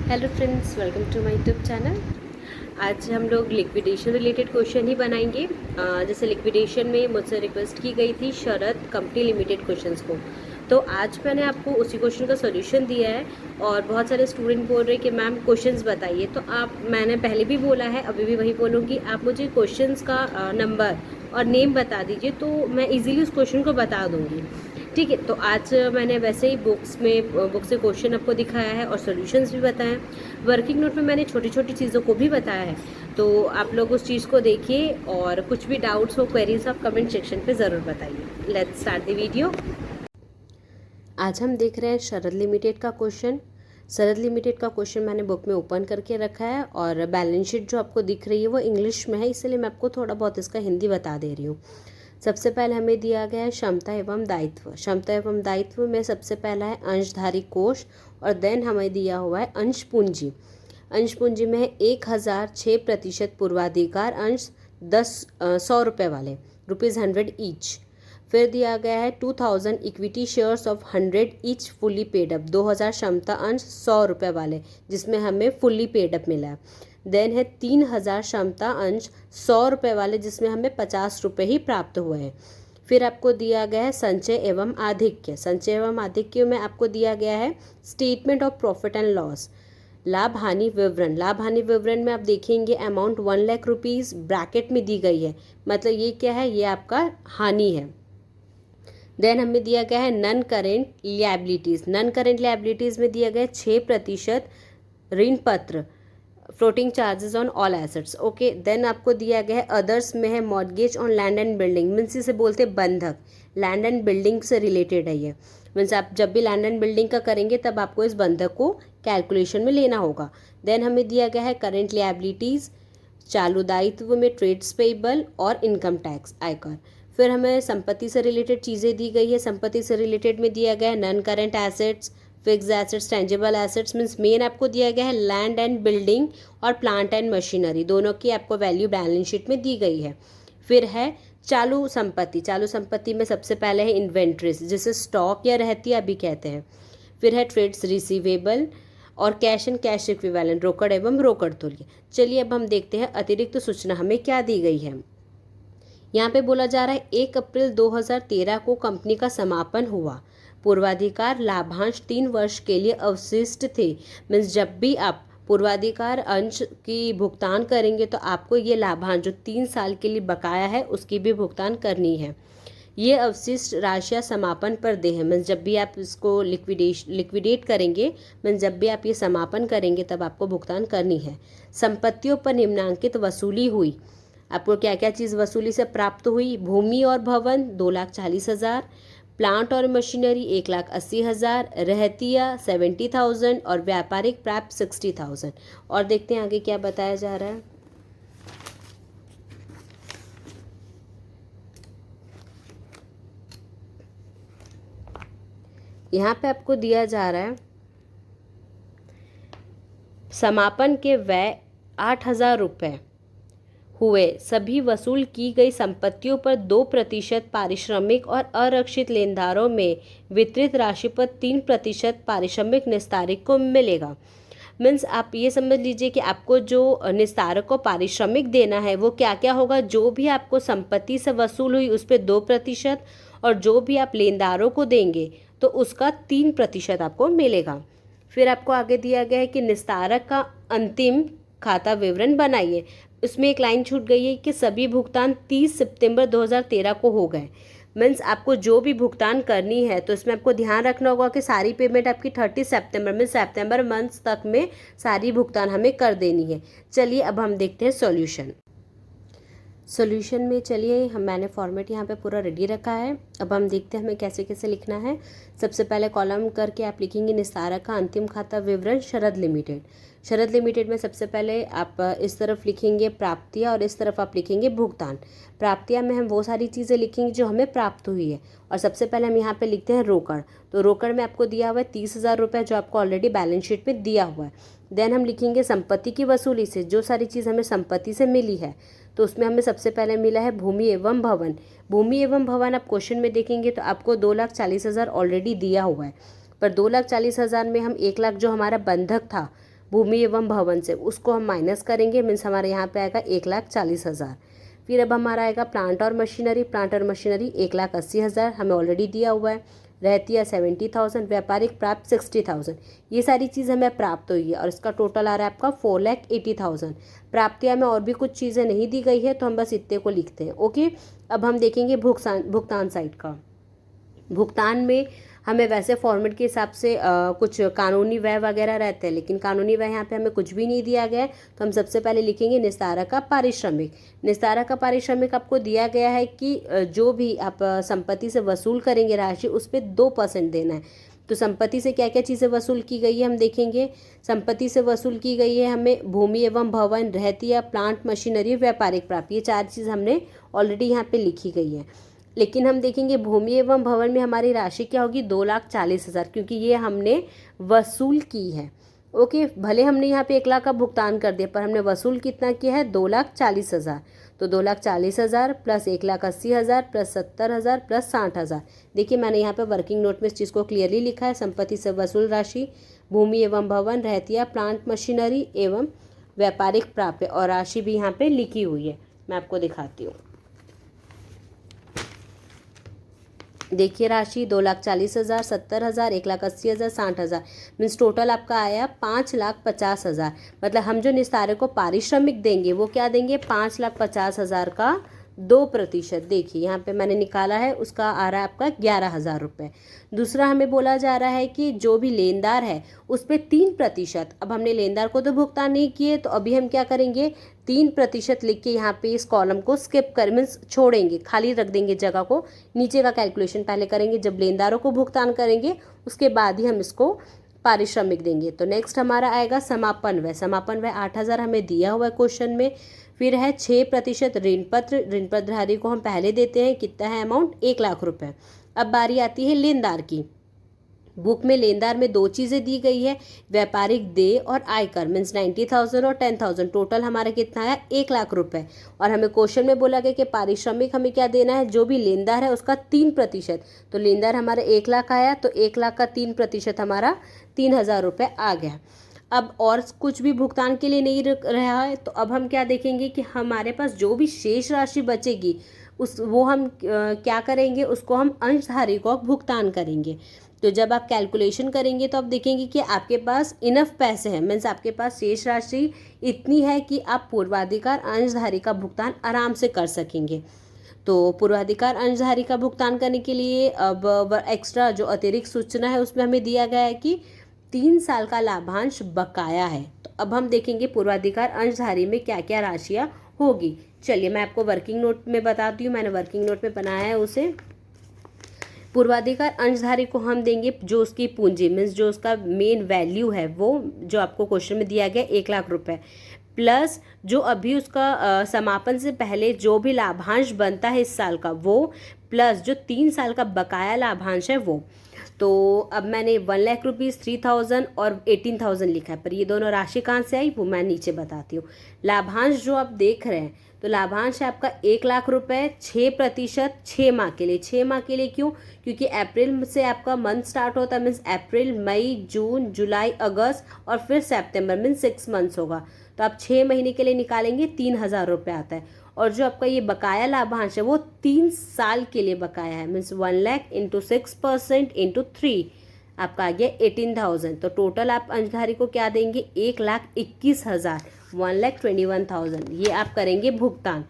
Hello friends, welcome to my YouTube channel. आज हम लोग लिक्विडेशन रिलेटेड क्वेश्चन ही बनाएंगे। जैसे लिक्विडेशन में मुझसे रिक्वेस्ट की गई थी शरद कंपनी लिमिटेड क्वेश्चंस को, तो आज मैंने आपको उसी क्वेश्चन का सॉल्यूशन दिया है। और बहुत सारे स्टूडेंट बोल रहे हैं कि मैम क्वेश्चंस बताइए, तो मैंने पहले भी बोला है, अभी भी वही बोलूँगी, आप मुझे क्वेश्चंस का नंबर और नेम बता दीजिए तो मैं इजीली उस क्वेश्चन को बता दूँगी। ठीक है, तो आज मैंने वैसे ही बुक से क्वेश्चन आपको दिखाया है और सॉल्यूशंस भी बताए हैं। वर्किंग नोट में मैंने छोटी छोटी चीज़ों को भी बताया है, तो आप लोग उस चीज़ को देखिए और कुछ भी डाउट्स हो, क्वेरीज आप कमेंट सेक्शन पे ज़रूर बताइए। Let's start the video. आज हम देख रहे हैं शरद लिमिटेड का क्वेश्चन। शरद लिमिटेड का क्वेश्चन मैंने बुक में ओपन करके रखा है और बैलेंस शीट जो आपको दिख रही है वो इंग्लिश में है, इसलिए मैं आपको थोड़ा बहुत इसका हिंदी बता दे रही हूँ। सबसे पहले हमें दिया गया है क्षमता एवं दायित्व। क्षमता एवं दायित्व में सबसे पहला है अंशधारी कोष और देन हमें दिया हुआ है अंश पूंजी। अंश पूंजी में है 1006% पूर्वाधिकार अंश 100 रुपये वाले, ₹100 ईच। फिर दिया गया है 2000 equity shares of 100 each fully paid up, 2000 क्षमता अंश 100 रुपये वाले, जिसमें हमें फुल्ली पेड अप मिला है। देन है 3000 क्षमता अंश 100 रुपये वाले, जिसमें हमें 50 रुपये ही प्राप्त हुए हैं। फिर आपको दिया गया है संचय एवं आधिक्य। संचय एवं आधिक्य में आपको दिया गया है statement of profit and loss, लाभ हानि विवरण। लाभ हानि विवरण में आप देखेंगे अमाउंट 1 लाख रुपीज़ ब्रैकेट में दी गई है, मतलब ये क्या है, ये आपका हानि है। देन हमें दिया गया है non current liabilities. Non current liabilities में दिया गया है 6% ऋण पत्र, floating charges on all assets. Okay, then आपको दिया गया है अदर्स में है mortgage on land and building, means इसे बोलते हैं बंधक। लैंड एंड बिल्डिंग से रिलेटेड है ये, मीन्स आप जब भी लैंड एंड बिल्डिंग का करेंगे तब आपको इस बंधक को कैलकुलेशन में लेना होगा। देन हमें दिया गया है करेंट लिएबिलिटीज़, चालू दायित्व में ट्रेड्स पेएबल और इनकम टैक्स आयकर। फिर हमें संपत्ति से रिलेटेड चीज़ें दी गई है। संपत्ति से रिलेटेड में दिया गया है non current assets, fix assets, tangible assets, means main आपको दिया गया है लैंड एंड बिल्डिंग और प्लांट एंड मशीनरी, दोनों की आपको वैल्यू बैलेंस शीट में दी गई है। फिर है चालू संपत्ति। चालू संपत्ति में सबसे पहले है इन्वेंट्रीज, जिसे स्टॉक या रहती अभी कहते हैं। फिर है ट्रेड्स रिसीवेबल और कैश एंड कैश इक्विवेलेंट, रोकड़ एवं रोकड़ तुल्य। चलिए अब हम देखते हैं अतिरिक्त सूचना हमें क्या दी गई है। यहाँ पे बोला जा रहा है 1 अप्रैल 2013 को कंपनी का समापन हुआ। पूर्वाधिकार लाभांश 3 वर्ष के लिए अवशिष्ट थे, मीन्स जब भी आप पूर्वाधिकार अंश की भुगतान करेंगे तो आपको ये लाभांश जो 3 साल के लिए बकाया है उसकी भी भुगतान करनी है। ये अवशिष्ट राशियाँ समापन पर देय है, मीन्स जब भी आप इसको लिक्विडेट करेंगे, मीन्स जब भी आप ये समापन करेंगे तब आपको भुगतान करनी है। संपत्तियों पर निम्नांकित वसूली हुई। आपको क्या क्या चीज़ वसूली से प्राप्त हुई? भूमि और भवन 2,40,000, प्लांट और मशीनरी 1,80,000, रहतिया 70,000 और व्यापारिक प्राप्त 60,000। और देखते हैं आगे क्या बताया जा रहा है। यहाँ पे आपको दिया जा रहा है समापन के व्यय 8,000 रुपये हुए। सभी वसूल की गई संपत्तियों पर 2% पारिश्रमिक और आरक्षित लेनदारों में वितरित राशि पर 3% पारिश्रमिक निस्तारक को मिलेगा। मीन्स आप ये समझ लीजिए कि आपको जो निस्तारक को पारिश्रमिक देना है वो क्या क्या होगा, जो भी आपको संपत्ति से वसूल हुई उस पर 2% और जो भी आप लेनदारों को देंगे तो उसका 3% आपको मिलेगा। फिर आपको आगे दिया गया है कि निस्तारक का अंतिम खाता विवरण बनाइए। उसमें एक लाइन छूट गई है कि सभी भुगतान 30 सितंबर 2013 को हो गए। मीन्स आपको जो भी भुगतान करनी है तो इसमें आपको ध्यान रखना होगा कि सारी पेमेंट आपकी 30 सितंबर में, सितंबर मंथ तक में सारी भुगतान हमें कर देनी है। चलिए अब हम देखते हैं सॉल्यूशन। सॉल्यूशन में चलिए मैंने फॉर्मेट यहाँ पे पूरा रेडी रखा है। अब हम देखते हैं हमें कैसे कैसे लिखना है। सबसे पहले कॉलम करके आप लिखेंगे निस्तारक का अंतिम खाता विवरण शरद लिमिटेड। शरद लिमिटेड में सबसे पहले आप इस तरफ लिखेंगे प्राप्तियाँ और इस तरफ आप लिखेंगे भुगतान। प्राप्तियाँ में हम वो सारी चीज़ें लिखेंगे जो हमें प्राप्त हुई है। और सबसे पहले हम यहाँ पे लिखते हैं रोकड़। तो रोकड़ में आपको दिया हुआ है 30,000 रुपये, जो आपको ऑलरेडी बैलेंस शीट में दिया हुआ है। देन हम लिखेंगे संपत्ति की वसूली से, जो सारी चीज़ हमें संपत्ति से मिली है तो उसमें हमें सबसे पहले मिला है भूमि एवं भवन। भूमि एवं भवन आप क्वेश्चन में देखेंगे तो आपको 2,40,000 ऑलरेडी दिया हुआ है, पर 2,40,000 में हम 1 लाख जो हमारा बंधक था भूमि एवं भवन से, उसको हम माइनस करेंगे, मीन्स हमारे यहाँ पे आएगा 1,40,000। फिर अब हमारा आएगा प्लांट और मशीनरी, 1,80,000 हमें ऑलरेडी दिया हुआ है। रहतिया 70,000, व्यापारिक प्राप्त 60,000। ये सारी चीज़ हमें प्राप्त हुई है और इसका टोटल आ रहा है आपका 4,80,000। प्राप्तियाँ में और भी कुछ चीज़ें नहीं दी गई है तो हम बस इतने को लिखते हैं। ओके, अब हम देखेंगे भुगतान साइड का। भुगतान में हमें वैसे फॉर्मेट के हिसाब से कुछ कानूनी व्यय वगैरह रहते हैं, लेकिन कानूनी व्यय यहाँ पे हमें कुछ भी नहीं दिया गया है। तो हम सबसे पहले लिखेंगे निस्तारक का पारिश्रमिक। निस्तारक का पारिश्रमिक आपको दिया गया है कि जो भी आप संपत्ति से वसूल करेंगे राशि, उस पर 2% देना है। तो संपत्ति से क्या क्या चीज़ें वसूल की गई है हम देखेंगे। संपत्ति से वसूल की गई है हमें भूमि एवं भवन, रहतिया, प्लांट, मशीनरी, व्यापारिक प्राप्ति। ये 4 चीज़ हमने ऑलरेडी यहाँ पे लिखी गई है। लेकिन हम देखेंगे भूमि एवं भवन में हमारी राशि क्या होगी, 2,40,000, क्योंकि ये हमने वसूल की है। ओके, भले हमने यहाँ पे 1 लाख का भुगतान कर दिया, पर हमने वसूल कितना किया है, 2,40,000। तो 2,40,000 प्लस 1,80,000 प्लस 70,000 प्लस 60,000। देखिए मैंने यहाँ पे वर्किंग नोट में इस चीज़ को क्लियरली लिखा है। संपत्ति से वसूल राशि भूमि एवं भवन, रहतिया, प्लांट, मशीनरी एवं व्यापारिक प्राप्य, और राशि भी यहाँ पे लिखी हुई है। मैं आपको दिखाती हूँ। देखिए राशि 2,40,000, 70,000, 1,80,000, 60,000, मीन्स टोटल आपका आया 5,50,000। मतलब हम जो निस्तारक को पारिश्रमिक देंगे वो क्या देंगे, 5,50,000 का 2%। देखिए यहाँ पे मैंने निकाला है, उसका आ रहा है आपका 11,000 रुपये। दूसरा हमें बोला जा रहा है कि जो भी लेनदार है उस पर 3%। अब हमने लेनदार को तो भुगतान नहीं किए, तो अभी हम क्या करेंगे, 3% लिख के यहाँ पे इस कॉलम को स्किप कर, मीन्स छोड़ेंगे, खाली रख देंगे जगह को। नीचे का कैलकुलेशन पहले करेंगे, जब लेनदारों को भुगतान करेंगे उसके बाद ही हम इसको पारिश्रमिक देंगे। तो नेक्स्ट हमारा आएगा समापन व्यय। समापन व्यय 8,000 हमें दिया हुआ है क्वेश्चन में। फिर है 6% ऋण पत्र। ऋण पत्रधारी को हम पहले देते हैं, कितना है अमाउंट, 1,00,000 रुपये। अब बारी आती है लेनदार की। बुक में लेनदार में 2 चीज़ें दी गई है, व्यापारिक देय और आयकर, मीन्स 90,000 और 10,000। टोटल हमारा कितना है, 1,00,000 रुपये। और हमें क्वेश्चन में बोला गया कि पारिश्रमिक हमें क्या देना है, जो भी लेनदार है उसका 3%। तो लेनदार हमारा 1,00,000 आया, तो 1,00,000 का 3% हमारा 3,000 रुपये आ गया। अब और कुछ भी भुगतान के लिए नहीं रहा है, तो अब हम क्या देखेंगे कि हमारे पास जो भी शेष राशि बचेगी वो हम क्या करेंगे, उसको हम अंशधारी को भुगतान करेंगे। तो जब आप कैलकुलेशन करेंगे तो आप देखेंगे कि आपके पास इनफ पैसे हैं, मीन्स आपके पास शेष राशि इतनी है कि आप पूर्वाधिकार अंशधारी का भुगतान आराम से कर सकेंगे। तो पूर्वाधिकार अंशधारी का भुगतान करने के लिए अब एक्स्ट्रा जो अतिरिक्त सूचना है उसमें हमें दिया गया है कि 3 साल का लाभांश बकाया है। तो अब हम देखेंगे पूर्वाधिकार अंशधारी में क्या क्या राशियाँ होगी। चलिए मैं आपको वर्किंग नोट में बताती हूँ, मैंने वर्किंग नोट में बनाया है उसे। पूर्वाधिकार अंशधारी को हम देंगे जो उसकी पूंजी, मीन्स जो उसका मेन वैल्यू है, वो जो आपको क्वेश्चन में दिया गया 1,00,000 रुपये, प्लस जो अभी उसका समापन से पहले जो भी लाभांश बनता है इस साल का वो, प्लस जो 3 साल का बकाया लाभांश है वो। तो अब मैंने 1,00,000 रुपीज़, 3,000 और 18,000 लिखा है, पर ये दोनों राशि कहाँ से आई वो मैं नीचे बताती हूँ। लाभांश जो आप देख रहे हैं, तो लाभांश है आपका 1,00,000 रुपये, 6%, 6 माह के लिए। 6 माह के लिए क्यों, क्योंकि अप्रैल से आपका मंथ स्टार्ट होता है, मीन्स अप्रैल, मई, जून, जुलाई, अगस्त और फिर सितंबर, मीन्स 6 मंथ्स होगा। तो आप 6 महीने के लिए निकालेंगे, 3,000 रुपये आता है। और जो आपका ये बकाया लाभांश है वो 3 साल के लिए बकाया है, मीन्स 1,00,000 इंटू 6% इंटू 3 आपका आ गया 18,000। तो टोटल आप अंशधारी को क्या देंगे, 1,21,000, 1,21,000 ये आप करेंगे भुगतान।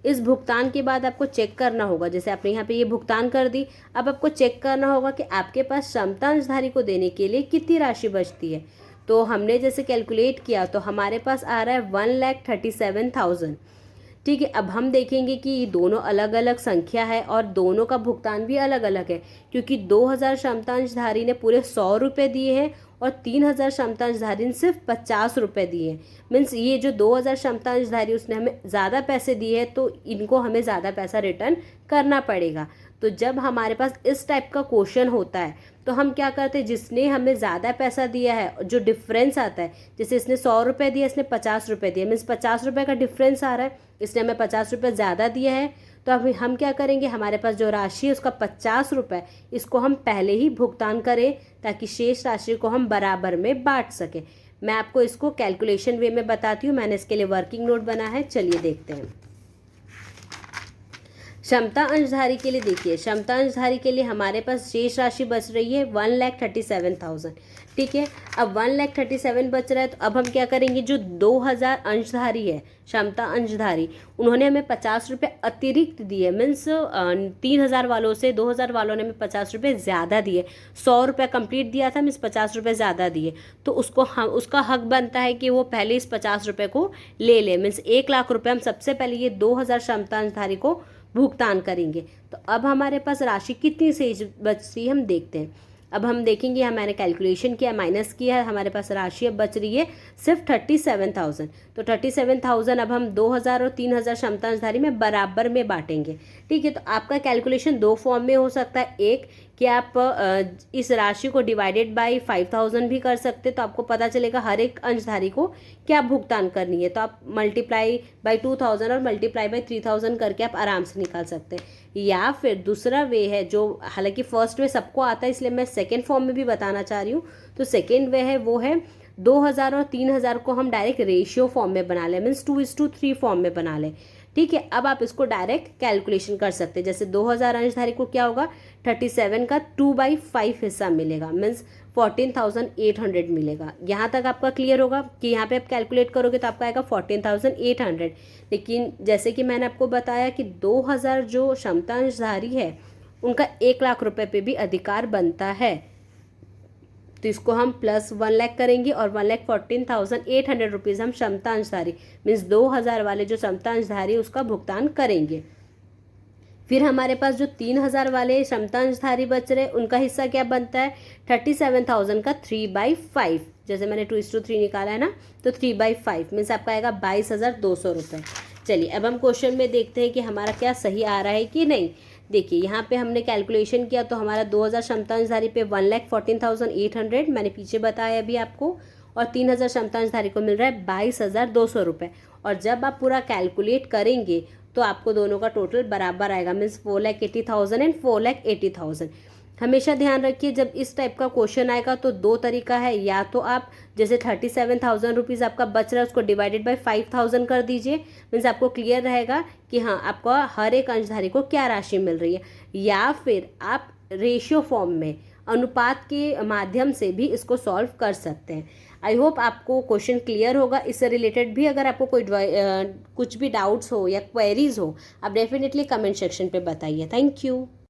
इस भुगतान के बाद आपको चेक करना होगा, जैसे आपने यहाँ पे ये भुगतान कर दी, अब आपको चेक करना होगा कि आपके पास क्षमता अंशधारी को देने के लिए कितनी राशि बचती है। तो हमने जैसे कैलकुलेट किया तो हमारे पास आ रहा है 1,37,000। ठीक है, अब हम देखेंगे कि ये दोनों अलग अलग संख्या है और दोनों का भुगतान भी अलग अलग है, क्योंकि 2,000 क्षमता अंशधारी ने पूरे 100 रुपये दिए हैं और 3,000 क्षमता अंशधारी ने सिर्फ 50 रुपये दिए हैं। मीन्स ये जो 2,000 क्षमता अंशधारी उसने हमें ज़्यादा पैसे दिए हैं, तो इनको हमें ज़्यादा पैसा रिटर्न करना पड़ेगा। तो जब हमारे पास इस टाइप का क्वेश्चन होता है तो हम क्या करते हैं, जिसने हमें ज़्यादा पैसा दिया है, जो डिफरेंस आता है, जैसे इसने 100 रुपये दिया, इसने 50 रुपये दिए, मीन्स 50 रुपये का डिफरेंस आ रहा है, इसने हमें 50 रुपये ज़्यादा दिया है, तो अब हम क्या करेंगे, हमारे पास जो राशि है उसका 50 रुपये, इसको हम पहले ही भुगतान करें ताकि शेष राशि को हम बराबर में बांट सकें। मैं आपको इसको कैलकुलेशन वे में बताती हूँ। मैंने इसके लिए वर्किंग नोट बना है, चलिए देखते हैं। क्षमता अंशधारी के लिए देखिए, क्षमता अंशधारी के लिए हमारे पास शेष राशि बच रही है 1,37,000। ठीक है, अब 1,37,000 बच रहा है, तो अब हम क्या करेंगे, जो 2,000 अंशधारी है, क्षमता अंशधारी, उन्होंने हमें 50 रुपये अतिरिक्त दिए। मीन्स 3,000 वालों से 2,000 वालों ने हमें 50 रुपये ज़्यादा दिए। 100 रुपये कंप्लीट दिया था, मीन्स 50 रुपये ज़्यादा दिए, तो उसका हक बनता है कि वो पहले इस 50 रुपये को ले ले। मीन्स 1,00,000 रुपये हम सबसे पहले ये 2,000 क्षमता अंशधारी को भुगतान करेंगे। तो अब हमारे पास राशि कितनी शेष बचती है हम देखते हैं। अब हम देखेंगे, यहाँ मैंने कैलकुलेशन किया, माइनस किया है, हमारे पास राशि अब बच रही है सिर्फ 37,000। तो 37,000 अब हम 2,000 और 3,000 क्षमता अंशधारी में बराबर में बांटेंगे। ठीक है, तो आपका कैलकुलेशन दो फॉर्म में हो सकता है। एक कि आप इस राशि को डिवाइडेड बाय 5,000 भी कर सकते, तो आपको पता चलेगा हर एक अंशधारी को क्या भुगतान करनी है। तो आप मल्टीप्लाई बाय 2,000 और मल्टीप्लाई बाय 3,000 करके आप आराम से निकाल सकते हैं। या फिर दूसरा वे है, जो हालांकि फर्स्ट वे सबको आता है, इसलिए मैं सेकेंड फॉर्म में भी बताना चाह रही हूँ। तो सेकेंड वे है, वो है 2,000 और 3,000 को हम डायरेक्ट रेशियो फॉर्म में बना लें, मीन्स 2:3 फॉर्म में बना लें। ठीक है, अब आप इसको डायरेक्ट कैलकुलेशन कर सकते हैं। जैसे 2,000 अंशधारी को क्या होगा, 37 का 2/5 हिस्सा मिलेगा, मीन्स 14,800 मिलेगा। यहाँ तक आपका क्लियर होगा कि यहाँ पे आप कैलकुलेट करोगे तो आपका आएगा 14,800। लेकिन जैसे कि मैंने आपको बताया कि 2,000 जो क्षमता अंशधारी है उनका 1,00,000 रुपये पे भी अधिकार बनता है। तो इसको हम प्लस 1,00,000 करेंगे और 1,14,800 रुपीज़ हम क्षमता अंशधारी मीन्स 2,000 वाले जो क्षमता अंशधारी उसका भुगतान करेंगे। फिर हमारे पास जो 3,000 वाले क्षमता अंशधारी बच रहे उनका हिस्सा क्या बनता है, 37,000 का 3/5। जैसे मैंने 2:3 निकाला है ना, तो 3/5 मीन्स आपका आएगा 22,200 रुपये। चलिए अब हम क्वेश्चन में देखते हैं कि हमारा क्या सही आ रहा है कि नहीं। देखिए यहाँ पे हमने कैलकुलेशन किया तो हमारा 2,000 क्षमता अंशधारी पे 1,14,800 मैंने पीछे बताया अभी आपको, और 3,000 क्षमता अंशधारी को मिल रहा है 22,200 रुपये। और जब आप पूरा कैलकुलेट करेंगे तो आपको दोनों का टोटल बराबर आएगा, मीन्स 4,80,000 एंड 4,80,000। हमेशा ध्यान रखिए जब इस टाइप का क्वेश्चन आएगा तो दो तरीका है, या तो आप जैसे 37,000 रुपीज़ आपका बच रहा है उसको डिवाइडेड बाय 5,000 कर दीजिए, मीन्स आपको क्लियर रहेगा कि हाँ आपका हर एक अंशधारी को क्या राशि मिल रही है। या फिर आप रेशियो फॉर्म में अनुपात के माध्यम से भी इसको सॉल्व कर सकते हैं। आई होप आपको क्वेश्चन क्लियर होगा। इससे रिलेटेड भी अगर आपको कोई कुछ भी डाउट्स हो या क्वेरीज हो, आप डेफिनेटली कमेंट सेक्शन पे बताइए। Thank you.